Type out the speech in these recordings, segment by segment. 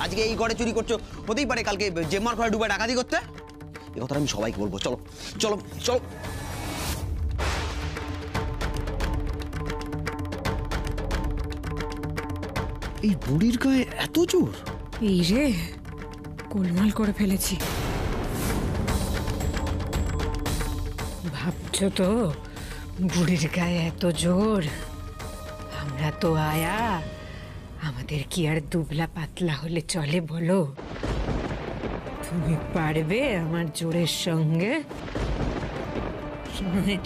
আজকে এই ঘরে চুরি করছো, হতেই পারে কালকে জেম্মার ঘরে ঢুকে ডাকাতি করতে। এই কথাটা আমি সবাইকে বলবো। চলো চলো চলো। এই বুড়ির গায়ে এত জোর? এই রে, গোলমাল করে ফেলেছি। ভাবছো তো বুড়ির গায়ে এত জোর? আমরা তো আয়া, আমাদের কি আর দুবলা পাতলা হলে চলে বলো? তুমি পারবে আমার জোরের সঙ্গে?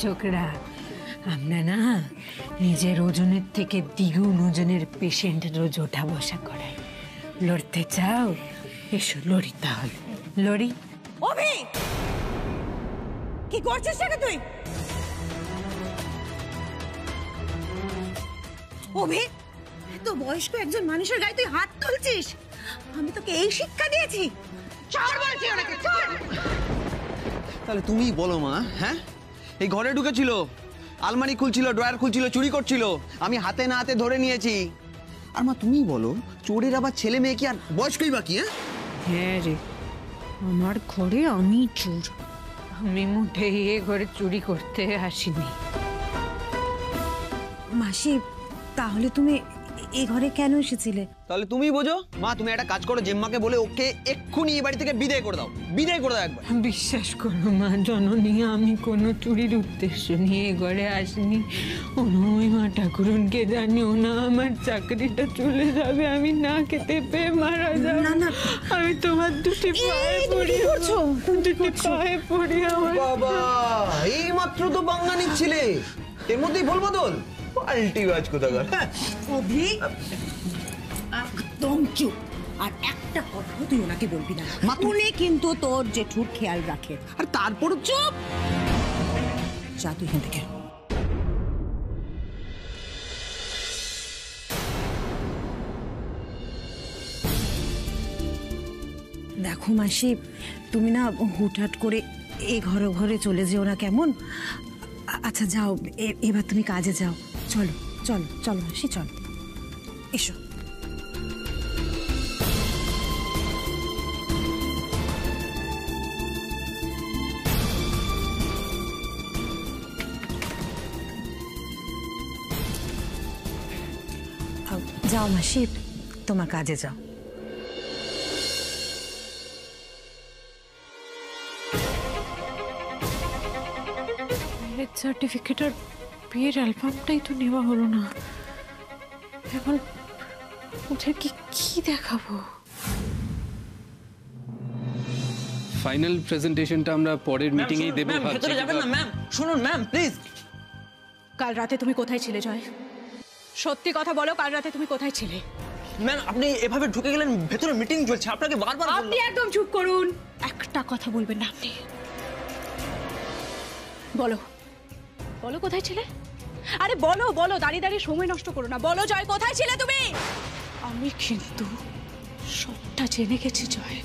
ছোকরা, আমরা না নিজের ওজনের থেকে দ্বিগুণ ওজনের পেশেন্ট রোজ ওঠা বসা করাই। লড়তে চাও? এসো লড়ি তাহলে, লড়ি। অভি, কি করছিস সেটা তুই? অভি, এত বয়স্ক একজন মানুষের গায়ে তুই হাত তুলছিস? আমি তোকে এই শিক্ষা দিয়েছি? চল বলছি ওনাকে, চল। তাহলে তুমি বলো মা। হ্যাঁ, এই ঘরে ঢুকেছিল, আলমারি খুলছিল, ড্রয়ার খুলছিল, চুরি করছিল, আমি হাতে না হাতে ধরে নিয়েছি। আর মা তুমি বলো, চোরের আবার ছেলে মেয়ে কি আর বয়স্কই বাকি? হ্যাঁ রে, আমার ঘরে আমি চোর। আমি মোটেই এ ঘরে চুরি করতে আসিনি। মাসি, তাহলে তুমি এই ঘরে কেন এসেছিলে? তাহলে তুমি বোঝো মা। তুমি একটা কাজ করো, জেম্মাকে বলে ওকে এক্ষুনি এই বাড়ি থেকে বিদায় করে দাও। বিদায় করে দাও একবার। বিশ্বাস করো মা জননী, আমি কোনো চুরির উদ্দেশ্য নিয়ে ঘরে আসিনি। ওই মা ঠাকুরনকে জানিও না, আমার চাকরিটা চলে যাবে, আমি না খেতে পেয়ে মারা যাবো। না না, আমি তোমার দুটি পায়ে পড়ি, দুটি পায়ে পড়ি। আমার বাবা, এই মাত্র তো বাংলা নিচ্ছিলে, এর মধ্যেই ভুল বদল। পাল্টি বাজ কোথাকার। অভি, একদম চুপ। আর একটা কথা তুই ওনাকে বলবি না। উনি কিন্তু তোর জেঠুর খেয়াল রাখে। আর তারপর চুপ, যা তুই এখান থেকে। দেখো মাসি, তুমি না হুটহাট করে এই ঘরে ঘরে চলে যেও না, কেমন? আচ্ছা যাও, এবার তুমি কাজে যাও। চলো চলো চলো মাসি, চলো, এসো। যাও মাসি, তোমার কাজে যাও। ম্যারেজ সার্টিফিকেট আর বিয়ের অ্যালবামটাই তো নেওয়া হলো না। এখন ওদের কি দেখাবো? ফাইনাল প্রেজেন্টেশনটা আমরা পরের মিটিংয়েই দেব। ভেতরে যাবেন না ম্যাম? শুনুন ম্যাম প্লিজ। কাল রাতে তুমি কোথায় ছিলে জয়? সত্যি কথা বলো, কাল রাতে তুমি কোথায় ছিলে? ম্যাম আপনি এভাবে ঢুকে গেলেন, ভেতরে মিটিং চলছে, আপনাকে বারবার আপনি একদম চুপ করুন, একটা কথা বলবেন না আপনি। বলো বলো কোথায় ছিলে? আরে বলো বলো, দাঁড়িয়ে দাঁড়িয়ে সময় নষ্ট করো না, বলো জয় কোথায় ছিলে তুমি? আমি কিন্তু সবটা জেনে গেছি জয়।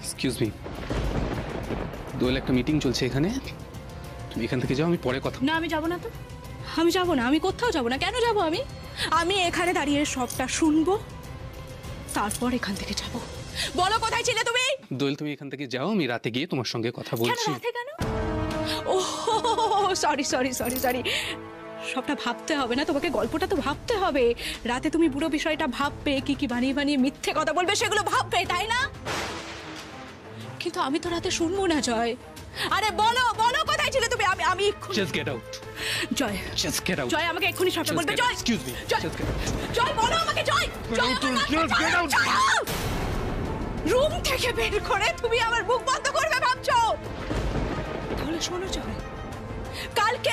এক্সকিউজ মি, দোয়েল একটা মিটিং চলছে এখানে, তুমি এখান থেকে যাও, আমি পরে কথা। না আমি যাবো না তো, আমি যাবো না, আমি কোথাও যাবো না। কেন যাবো? আমি এখানে দাঁড়িয়ে সবটা শুনবো, তারপর এখান থেকে যাবো। বলো কোথায় ছিলে তুমি? দোয়েল তুমি এখান থেকে যাও, আমি রাতে গিয়ে তোমার সঙ্গে কথা বলছি। কেন? ও সরি সরি সরি সরি, সবটা ভাবতে হবে না তোমাকে, গল্পটা তো ভাবতে হবে। রাতে তুমি পুরো বিষয়টা ভাববে, কি কি বানিয়ে বানিয়ে মিথ্যে কথা বলবে সেগুলো ভাববে, তাই না? কিন্তু আমি তো রাতে শুনবো না জয়। আরে বলো বলো কোথায় ছিলে তুমি? আমি just get out Joy, just get out. Joy আমাকে এক্ষুনি সবটা বলবে। Joy excuse me, just get out. Joy বলো আমাকে, জয় গেট আউট। রুম থেকে বের করে তুমি আমার মুখ বন্ধ করবে ভাবছো? তাহলে শোনো জয়, কালকে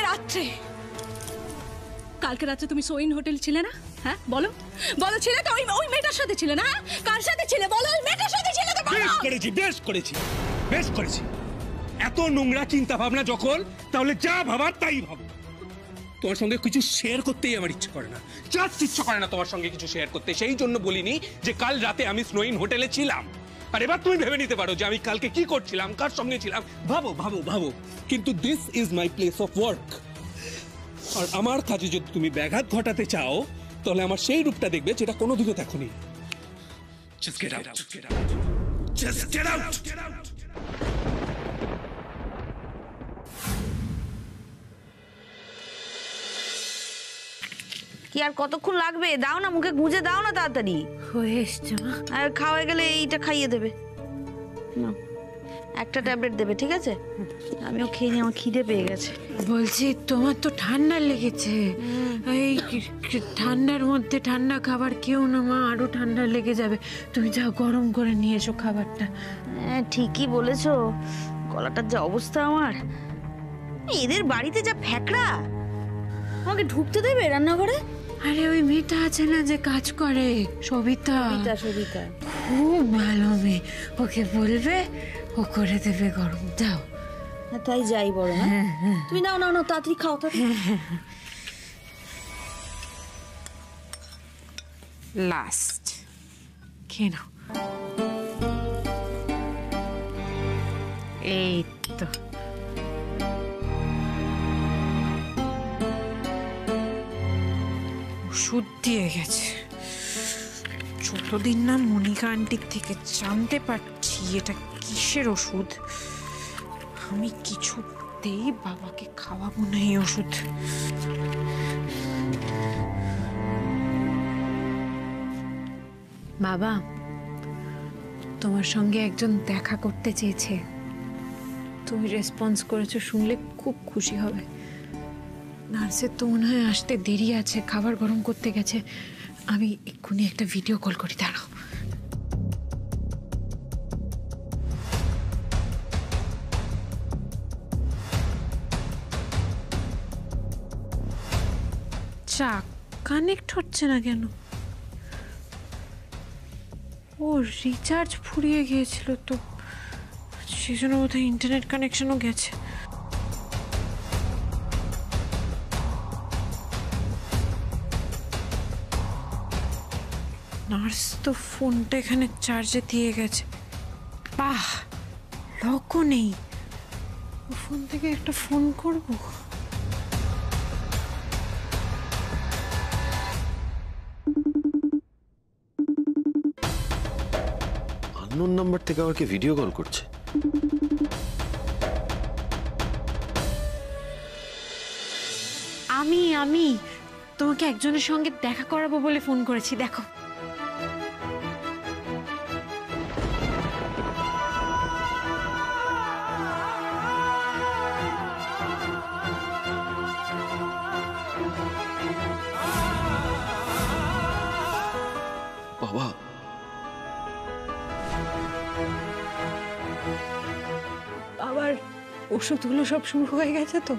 রাত্রে তুমি সোইন হোটেল ছিলে না? হ্যাঁ বলো বলো, ছিলে তো? ওই মেয়েটার সাথে ছিলে না? কার সাথে ছিলে বলো? ওই মেয়েটার সাথে ছিলে তো? বেশ করেছি। এত নোংরা চিন্তা ভাবনা যখন, তাহলে যা ভাবার তাই ভাবো। তোমার সঙ্গে কিছু শেয়ার করতেই আমার ইচ্ছে করে না, জাস্ট ইচ্ছে করে না তোমার সঙ্গে কিছু শেয়ার করতে। সেই জন্য বলিনি যে কাল রাতে আমি স্নোইন হোটেলে ছিলাম। আর এবার তুমি ভেবে নিতে পারো যে আমি কালকে কি করছিলাম, কার সঙ্গে ছিলাম। ভাবো ভাবো ভাবো। কিন্তু this is my place of work. আর আমার কাজে যদি তুমি ব্যাঘাত ঘটাতে চাও তাহলে আমার সেই রূপটা দেখবে যেটা কোনোদিনও দেখোনি। Just get out. Just get out. কি আর কতক্ষণ লাগবে? দাও না, মুখে গুঁজে দাও না তাড়াতাড়ি। হয়ে এসছে মা। আর খাওয়া গেলে এইটা খাইয়ে দেবে। না, একটা ট্যাবলেট দেবে, ঠিক আছে? আমিও খেয়ে নিই, আমার খিদে পেয়ে গেছে। বলছি তোমার তো ঠান্ডা লেগেছে, এই ঠান্ডার মধ্যে ঠান্ডা খাবার কেউ না মা, আরো ঠান্ডা লেগে যাবে। তুমি যাও গরম করে নিয়ে এসো খাবারটা। হ্যাঁ ঠিকই বলেছো, গলাটার যা অবস্থা আমার। এদের বাড়িতে যা ফ্যাকড়া, আমাকে ঢুকতে দেবে রান্নাঘরে? আরে ওই মেয়েটা আছে না যে কাজ করে, সবিতা, সবিতা খুব ভালো মেয়ে, ওকে বলবে ও করে দেবে গরম। যাও। তাই যাই বড় না, তুমি নাও নাও নাও, তাড়াতাড়ি খাও তো। লাস্ট খেয়ে নাও। এই তো ওষুধ দিয়ে গেছে। যতদিন না মনিকা আন্টির থেকে জানতে পারছি এটা কিসের ওষুধ, আমি কিছুতেই বাবাকে খাওয়াবো না এই ওষুধ। বাবা, তোমার সঙ্গে একজন দেখা করতে চেয়েছে, তুমি রেসপন্স করেছো, শুনলে খুব খুশি হবে। নার্সের তো মনে হয় আসতে দেরি আছে, খাবার গরম করতে গেছে। আমি এক্ষুনি একটা ভিডিও কল করি, দাঁড়াও। চাক কানেক্ট হচ্ছে না কেন? ও রিচার্জ ফুরিয়ে গিয়েছিল তো, সেজন্য বোধহয় ইন্টারনেট কানেকশনও গেছে। নার্স তো ফোনটা এখানে চার্জে দিয়ে গেছে। বাহ, লকও নেই, ফোন থেকে একটা ফোন করব। আননোন নাম্বার থেকে আবার কে ভিডিও কল করছে? আমি তোমাকে একজনের সঙ্গে দেখা করাবো বলে ফোন করেছি, দেখো। বাবা, আবার ওষুধগুলো সব শুরু হয়ে গেছে তো,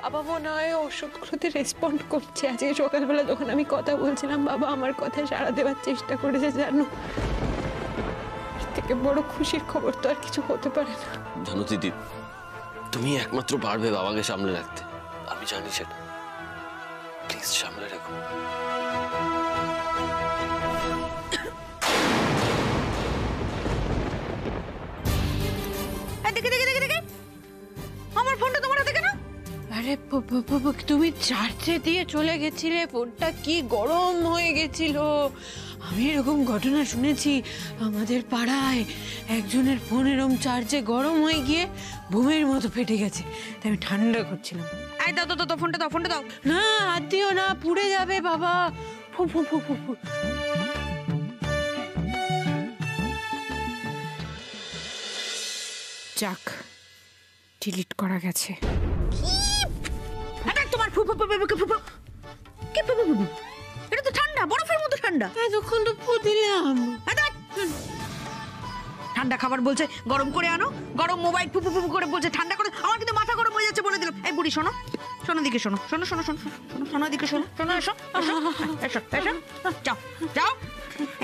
বাবা মনে হয় ওষুধগুলোতে রেসপন্ড করছে। আজকে সকালবেলা যখন আমি কথা বলছিলাম, বাবা আমার কথায় সাড়া দেওয়ার চেষ্টা করেছে, জানো। এর থেকে বড় খুশির খবর তো আর কিছু হতে পারে না। জানো দিদি, তুমি একমাত্র পারবে বাবাকে সামলে রাখতে, আমি জানি সেটা। প্লিজ সামলে রাখো। আমার ফোনটা তোমার হাতে কেন? আরে তুমি চার্জে দিয়ে চলে গেছিলে, ফোনটা কি গরম হয়ে গেছিল। আমি এরকম ঘটনা শুনেছি, আমাদের পাড়ায় একজনের ফোন এরকম চার্জে গরম হয়ে গিয়ে বোমের মতো ফেটে গেছে, তাই আমি ঠান্ডা করছিলাম। এই দাও দাও, ফোনটা দাও, ফোনটা দাও। না, হাত দিও না, পুড়ে যাবে বাবা। ফু ফু ফু ফু ফু। যাক, ডিলিট করা গেছে। তোমার এটা তো ঠান্ডা, বরফের মতো ঠান্ডা। এতক্ষণ তো ফু দিলাম। ঠান্ডা খাবার বলছে গরম করে আনো, গরম মোবাইল ফুপু ফুপু করে বলছে ঠান্ডা করে। আমার কিন্তু মাথা গরম হয়ে যাচ্ছে বলে দিলাম। এই বুড়ি শোনো, শোনো দিকে শোনো, শোনো শোনো শোনো শোনো শোনো দিকে শোনো, শোনো এসো এসো এসো, যাও যাও।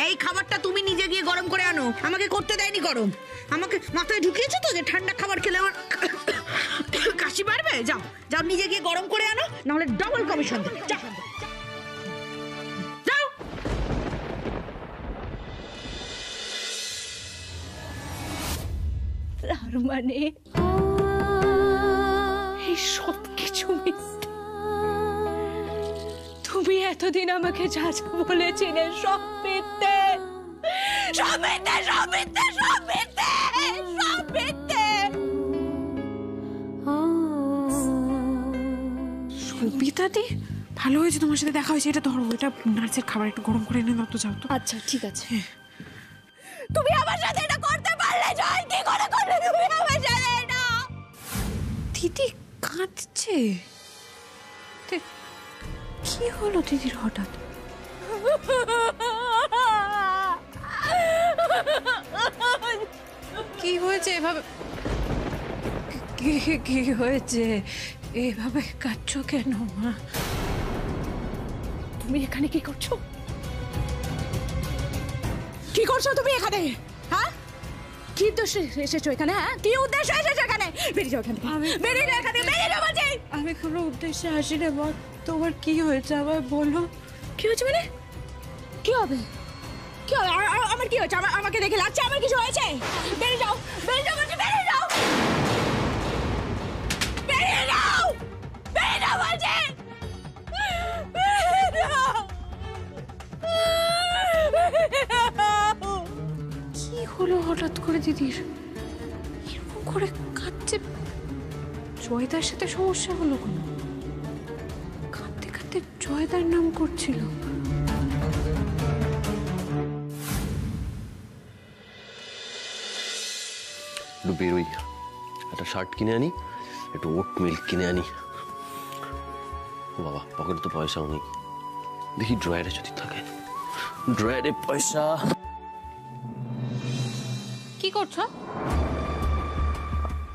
এই খাবারটা তুমি নিজে গিয়ে গরম করে আনো, আমাকে করতে দেয়নি গরম। আমাকে মাথায় ঢুকিয়েছো তো যে ঠান্ডা খাবার খেলে আমার কাশি বাড়বে। যাও যাও, নিজে গিয়ে গরম করে আনো, নাহলে ডবল কমিশন দেবে। যাও যাও। তার মানে এই সব কিছু মিথ্যে। তুমি এতদিন আমাকে যা যা বলেছিলে সব মিথ্যে, সব মিথ্যে, সব মিথ্যে, সব মিথ্যে, সব মিথ্যে। সবিতাদি, ভালো হয়েছে তোমার সাথে দেখা হয়েছে। এটা ধরো, এটা নার্সের খাবার একটু গরম করে এনে দাও তো, যাও তো। আচ্ছা ঠিক আছে। তুমি আমার সাথে এটা করতে পারলে জয়, কি করে করলে তুমি আমার সাথে এটা? দিদি কাঁদছে, কি হলো দিদির হঠাৎ? কি হয়েছে এভাবে? কি হয়েছে এভাবে কাঁদছো কেন মা? তুমি এখানে কি করছো? কি করছো তুমি এখানে? হ্যাঁ, কি উদ্দেশ্যে এসেছো এখানে? হ্যাঁ, কি উদ্দেশ্যে এসেছো এখানে? বেরিয়ে যাও এখান থেকে, বেরিয়ে যাও এখান থেকে, বেরিয়ে যাও বলছি। আমি কোনো উদ্দেশ্যে আসি না মা। তোমার কি হয়েছে আমায় বলো। কি হয়েছে মানে? কি হবে? কি হবে? আমার কি হয়েছে? আমাকে দেখে লাগছে আমার কিছু হয়েছে? বেরিয়ে যাও, বেরিয়ে যাও বলছি, বেরিয়ে যাও, বেরিয়ে যাও, বেরিয়ে যাও বলছি, বেরিয়ে যাও। কি হলো হঠাৎ করে দিদির? এরকম করে কাঁদছে? জয়দার সাথে সমস্যা হলো কোনো? কাঁদতে কাঁদতে জয়দার নাম করছিল। একটু বেরোই, একটা শার্ট কিনে আনি, একটু ওট মিল্ক কিনে আনি। ও বাবা, পকেটে তো পয়সাও নেই। দেখি ড্রয়ারে যদি থাকে, ড্রয়ারে পয়সা। কি করছো?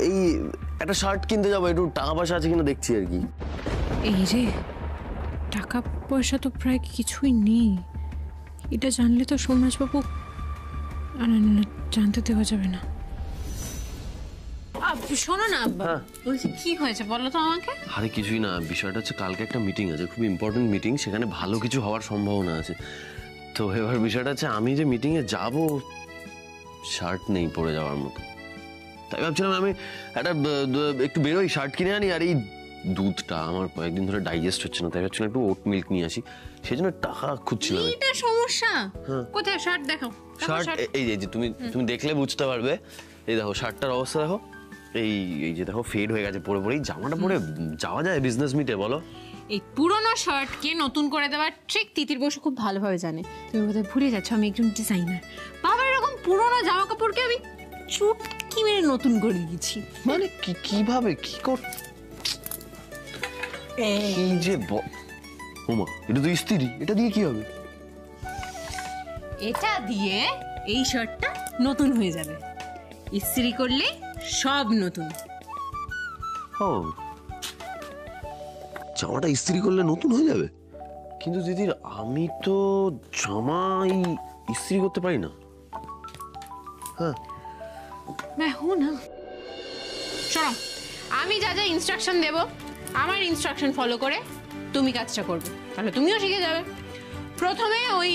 এই একটা শার্ট কিনতে যাবো, একটু টাকা পয়সা আছে কিনা দেখছি আর কি। এই রে, টাকা পয়সা তো প্রায় কিছুই নেই। এটা জানলে তো সোমনাথবাবু, না, জানতে দেওয়া যাবে না। শোনো না, বলছি কি হয়েছে বলো তো আমাকে। আরে কিছুই না, বিষয়টা হচ্ছে কালকে একটা মিটিং আছে, খুব ইম্পর্টেন্ট মিটিং, সেখানে ভালো কিছু হওয়ার সম্ভাবনা আছে। তো এবার বিষয়টা হচ্ছে আমি যে মিটিংয়ে যাব, শার্ট নেই পরে যাওয়ার মতো। তাই ভাবছিলাম আমি একটা একটু বেরোই, শার্ট কিনে আনি। আর এই দুধটা আমার কয়েকদিন ধরে ডাইজেস্ট হচ্ছে না, তাই ভাবছিলাম একটু ওট মিল্ক নিয়ে আসি। সেই জন্য টাকা খুঁজছিলাম। এটা সমস্যা কোথায়? শার্ট দেখো, শার্ট এই যে তুমি দেখলে বুঝতে পারবে। এই দেখো শার্টটার অবস্থা দেখো, এই যে দেখো ফেড হয়ে গেছে পরে পরেই। জামাটা পরে যাওয়া যায় বিজনেস মিটে বলো? এই পুরনো শার্টকে নতুন করে দেওয়ার ট্রিক তিতির বসু খুব ভালোভাবে জানে। তুমি বোধহয় ভুলে যাচ্ছ আমি একজন ডিজাইনার। বাবা, এরকম পুরনো জামা কাপড়কে আমি চুটকি মেরে নতুন করে দিয়েছি। মানে কিভাবে কি কর কি যে ওমা, এটা তো ইস্ত্রি, এটা দিয়ে কি হবে? এটা দিয়ে এই শার্টটা নতুন হয়ে যাবে, ইস্ত্রি করলে সব নতুন। ও, জামাটা ইস্ত্রি করলে নতুন হয়ে যাবে? কিন্তু দিদির, আমি তো জামাই ইস্ত্রি করতে পারি না। হ্যাঁ, না শোনো, আমি যা যা ইনস্ট্রাকশন দেব, আমার ইনস্ট্রাকশন ফলো করে তুমি কাজটা করবে, তাহলে তুমিও শিখে যাবে। প্রথমে ওই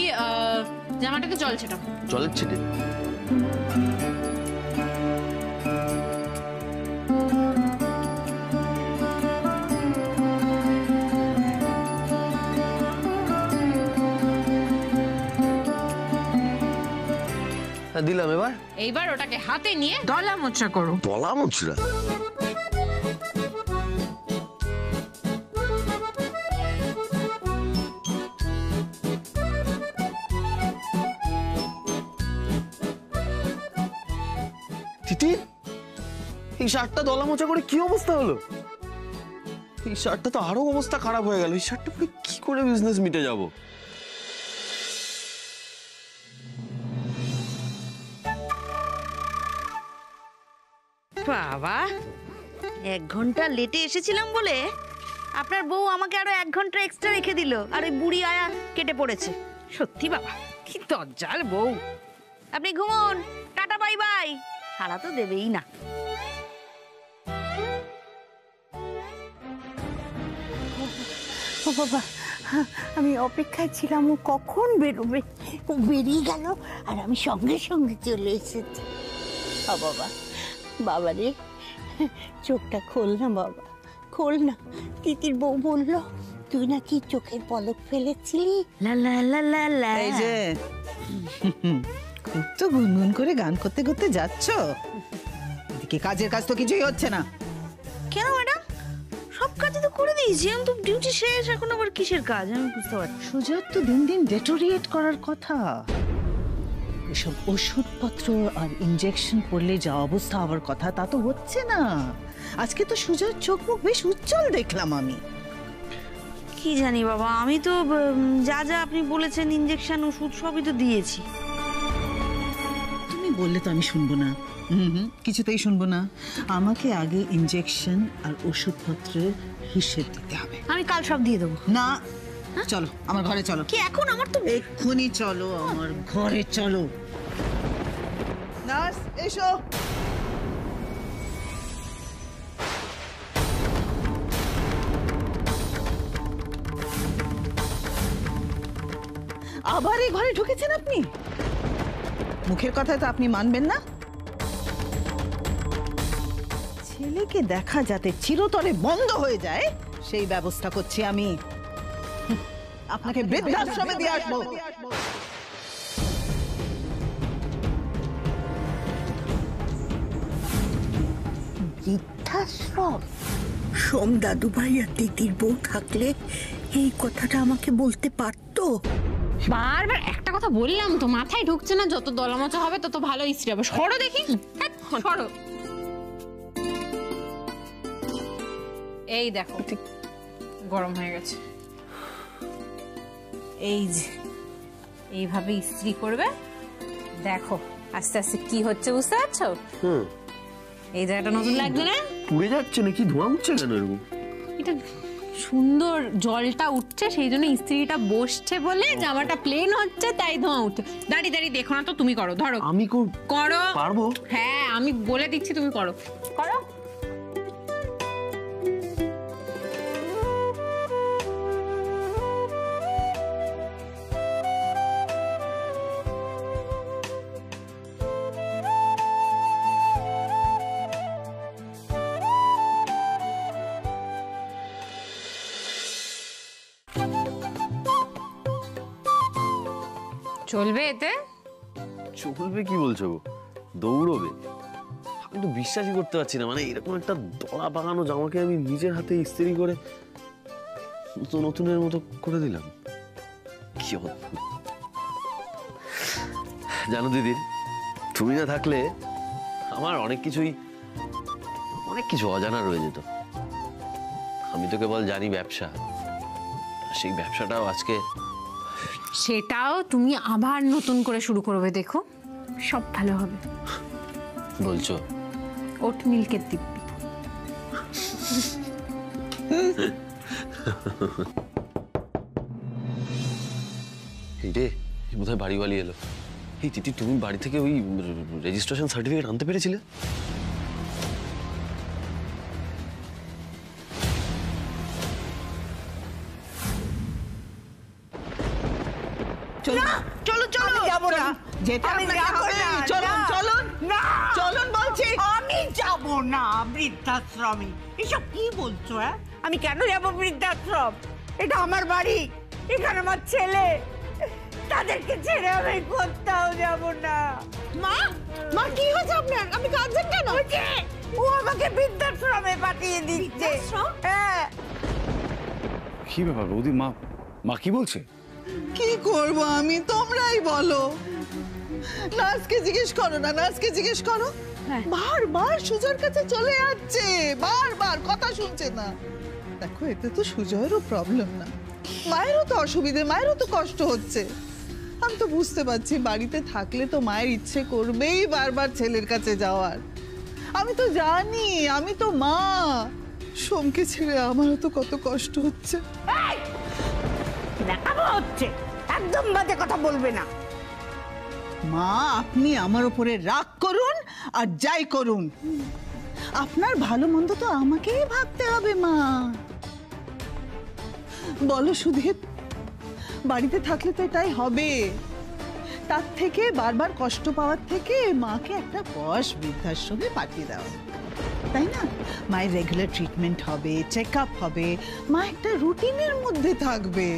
জামাটাকে জল ছেটাও। জলের ছিটে? দিলাম। এইবার ওটাকে হাতে নিয়ে দলা মোচড়া করো। দলা মোচড়া? তিতি, এই শার্টটা দলা মোচা করে কি অবস্থা হলো? এই শার্টটা তো আরো অবস্থা খারাপ হয়ে গেল। এই শার্টটা পরে কি করে বিজনেস মিটে যাবো? বাবা, 1 ঘন্টা লেটে এসেছিলাম বলে আপনার বউ আমাকে আরো 1 ঘন্টা এক্সট্রা রেখে দিল, আর ওই বুড়ি আয়া কেটে পড়েছে। সত্যি বাবা, কি দজ্জাল বউ। আপনি ঘুমোন, টাটা বাই বাই। সারা তো দেবেই না। ও বাবা, আমি অপেক্ষায় ছিলাম ও কখন বেরোবে। ও বেরিয়ে গেল আর আমি সঙ্গে সঙ্গে চলে এসেছি। ও বাবা, বাবা রে, চোখটা খোল না বাবা, খোল না। তিতির বউ বলল তুই নাকি চোখের পলক ফেলেছিলি? লা লা লা লা লা। এই যে খুব তো গুনগুন করে গান করতে করতে যাচ্ছ, এদিকে কাজের কাজ তো কিছুই হচ্ছে না। কেন ম্যাডাম, সব কাজ তো করে দিয়েছি, আমি তো ডিউটি শেষ, এখন আবার কিসের কাজ আমি বুঝতে পারছি। সুজার তো দিন দিন ডেটোরিয়েট করার কথা। এসব ওষুধপত্র আর ইনজেকশন পড়লে যা অবস্থা হওয়ার কথা তা তো হচ্ছে না। আজকে তো সুজার চোখ মুখ বেশ উজ্জ্বল দেখলাম আমি। কি জানি বাবা, আমি তো যা যা আপনি বলেছেন ইনজেকশন ওষুধ সবই তো দিয়েছি। তুমি বললে তো আমি শুনবো না। কিছুতেই শুনবো না। আমাকে আগে ইনজেকশন আর ওষুধপত্রের হিসেব দিতে হবে। আমি কাল সব দিয়ে দেবো। না, চলো আমার ঘরে চলো। কি এখন? আমার তো এক্ষুনি চলো আমার ঘরে চলো। নার্স এসো। আবার এই ঘরে ঢুকেছেন আপনি? মুখের কথায় তো আপনি মানবেন না। ছেলেকে দেখা যাতে চিরতরে বন্ধ হয়ে যায় সেই ব্যবস্থা করছি আমি। আপনাকে বৃদ্ধাশ্রমে দিয়ে আসবো। বৃদ্ধাশ্রম? সোম দাদু ভাই আর দিদির বউ থাকলে এই কথাটা আমাকে বলতে পারতো। বারবার একটা কথা বললাম তো, মাথায় ঢুকছে না। যত দলামচা হবে তত ভালো ইস্ত্রি হবে। সরো দেখি, সরো। এই দেখো গরম হয়ে গেছে। এই যে এইভাবে ইস্ত্রি করবে, দেখো আস্তে আস্তে কি হচ্ছে, বুঝতে পারছো? এই জায়গাটা নতুন লাগবে না? পুড়ে যাচ্ছে নাকি? ধোঁয়া উঠছে কেন এরকম? এটা সুন্দর জলটা উঠছে, সেই জন্য ইস্ত্রিটা বসছে বলে জামাটা প্লেন হচ্ছে, তাই ধোঁয়া উঠছে। দাঁড়িয়ে দাঁড়িয়ে দেখো না তো, তুমি করো। ধরো আমি করো। পারবো? হ্যাঁ আমি বলে দিচ্ছি, তুমি করো করো। চলবে এতে? চলবে কি বলছো গো? দৌড়বে? আমি তো বিশ্বাসই করতে পারছি না, মানে এরকম একটা দলা পাকানো জামাকে আমি নিজের হাতে ইস্ত্রি করে নতুনের মতো করে দিলাম। কি অদ্ভুত। জানো দিদি, তুমি না থাকলে আমার অনেক কিছু অজানা রয়ে যেত। আমি তো কেবল জানি ব্যবসা, সেই ব্যবসাটাও আজকে। সেটাও তুমি আবার নতুন করে শুরু করবে, দেখো সব ভালো হবে। বলছো? ওট মিল্কের দিব্যি। এই রে, বোধহয় বাড়িওয়ালি এলো। এই দিদি, তুমি বাড়ি থেকে ওই রেজিস্ট্রেশন সার্টিফিকেট আনতে পেরেছিলে? চলো চলো, যাবো না, যেতে আপনাকে হবে। চলুন চলুন চলুন বলছি। আমি যাব না বৃদ্ধাশ্রমে। এসব কি বলছো? আমি কেন যাব বৃদ্ধাশ্রম? এটা আমার বাড়ি, এখানে আমার ছেলে, তাদেরকে ছেড়ে আমি কোথাও যাব না। মা, মা কি হয়েছে আপনার? আপনি কাঁদছেন কেন? ও আমাকে বৃদ্ধাশ্রমে পাঠিয়ে দিচ্ছে। হ্যাঁ। কি ব্যাপার বৌদি? মা কি বলছে? কি করব আমি, তোমরাই বলো। নার্সকে জিজ্ঞেস করো না, নার্সকে জিজ্ঞেস করো। বারবার সুজয়ের কাছে চলে যাচ্ছে, বারবার কথা শুনছে না। দেখো, এতে তো সুজয়েরও প্রবলেম না, মায়েরও তো অসুবিধে, মায়েরও তো কষ্ট হচ্ছে। আমি তো বুঝতে পারছি, বাড়িতে থাকলে তো মায়ের ইচ্ছে করবেই বারবার ছেলের কাছে যাওয়ার। আমি তো জানি, আমি তো মা। সোমকে ছেড়ে আমারও তো কত কষ্ট হচ্ছে। দেখাবো হচ্ছে, একদম বাজে কথা বলবে না। মা, আপনি আমার উপরে রাগ করুন আর যাই করুন, আপনার ভালো মন্দ তো আমাকেই ভাবতে হবে। মা বলো সুধীর, বাড়িতে থাকলে তো এটাই হবে। তার থেকে বারবার কষ্ট পাওয়ার থেকে মাকে একটা বয়স বৃদ্ধাশ্রমে পাঠিয়ে দেওয়া, তাই তাই না? মায়ের রেগুলার ট্রিটমেন্ট হবে, চেক আপ হবে, মা একটা রুটিনের মধ্যে থাকবে।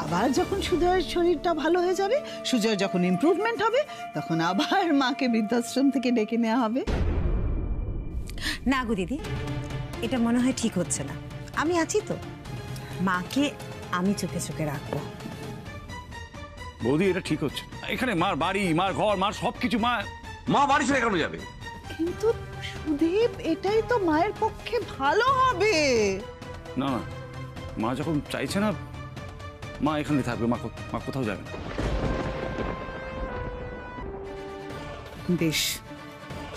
আবার যখন সুজয়ের শরীরটা ভালো হয়ে যাবে, সুজয়ের যখন ইমপ্রুভমেন্ট হবে, তখন আবার মাকে বৃদ্ধাশ্রম থেকে ডেকে নেওয়া হবে। না গো দিদি, এটা মনে হয় ঠিক হচ্ছে না। আমি আছি তো, মাকে আমি চোখে চোখে রাখবো। বৌদি এটা ঠিক হচ্ছে না। এখানে মার বাড়ি, মার ঘর, মার সবকিছু, মা বাড়ি ছেড়ে কেন যাবে? কিন্তু সুদীপ, এটাই তো মায়ের পক্ষে ভালো হবে। না না, মা যখন চাইছে না, মা এখানে থাকবে। মা কোথাও যাবে না। বেশ,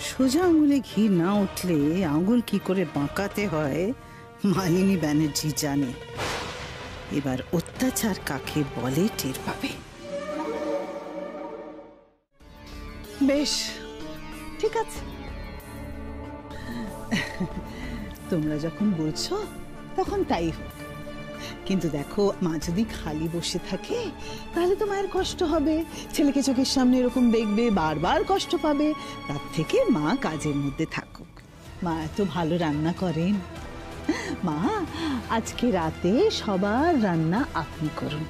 সোজা আঙুলে ঘি না উঠলে আঙুল কি করে বাঁকাতে হয় মালিনী ব্যানার্জি জানে। এবার অত্যাচার কাকে বলে টের পাবে। বেশ, ঠিক আছে, তোমরা যখন বলছো তখন তাই হোক। কিন্তু দেখো, মা যদি খালি বসে থাকে তাহলে তো মায়ের কষ্ট হবে। ছেলেকে চোখের সামনে এরকম দেখবে, বারবার কষ্ট পাবে। তার থেকে মা কাজের মধ্যে থাকুক। মা এত ভালো রান্না করেন। মা, আজকে রাতে সবার রান্না আপনি করুন।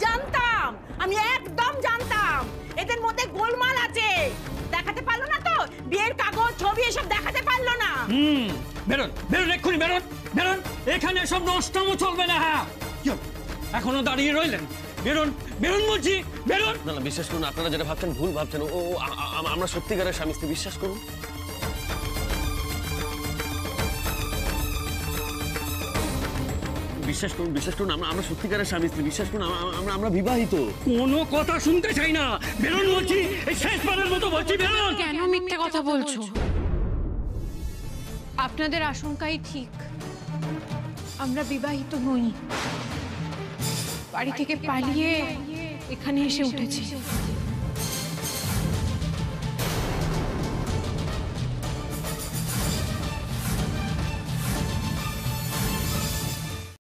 জানতাম, আমি একদম জানতাম এদের মধ্যে গোলমাল আছে। দেখাতে পারলো না তো, বিয়ের কাগজ ছবি এসব দেখাতে পারলো না। বেরোন বেরোন, এক্ষুনি বেরোন বেরোন, এখানে সব নষ্টমও চলবে না। হ্যাঁ, এখনো দাঁড়িয়ে রইলেন? বেরোন বেরোন বলছি, বেরোন। না না, বিশ্বাস করুন, আপনারা যেটা ভাবছেন ভুল ভাবছেন। আমরা সত্যিকারের স্বামী স্ত্রী, বিশ্বাস করুন। বিশ্বাস করুন, আমরা সত্যিকারের স্বামী স্ত্রী, বিশ্বাস করুন, আমরা বিবাহিত। কোনো কথা শুনতে চাই না, বেরোন বলছি, এই শেষবারের মতো বলছি, বেরোন। কেন মিথ্যে কথা বলছো? আপনাদের আশঙ্কাই ঠিক, আমরা বিবাহিত নই। বাড়ি থেকে পালিয়ে এখানে এসে উঠেছি।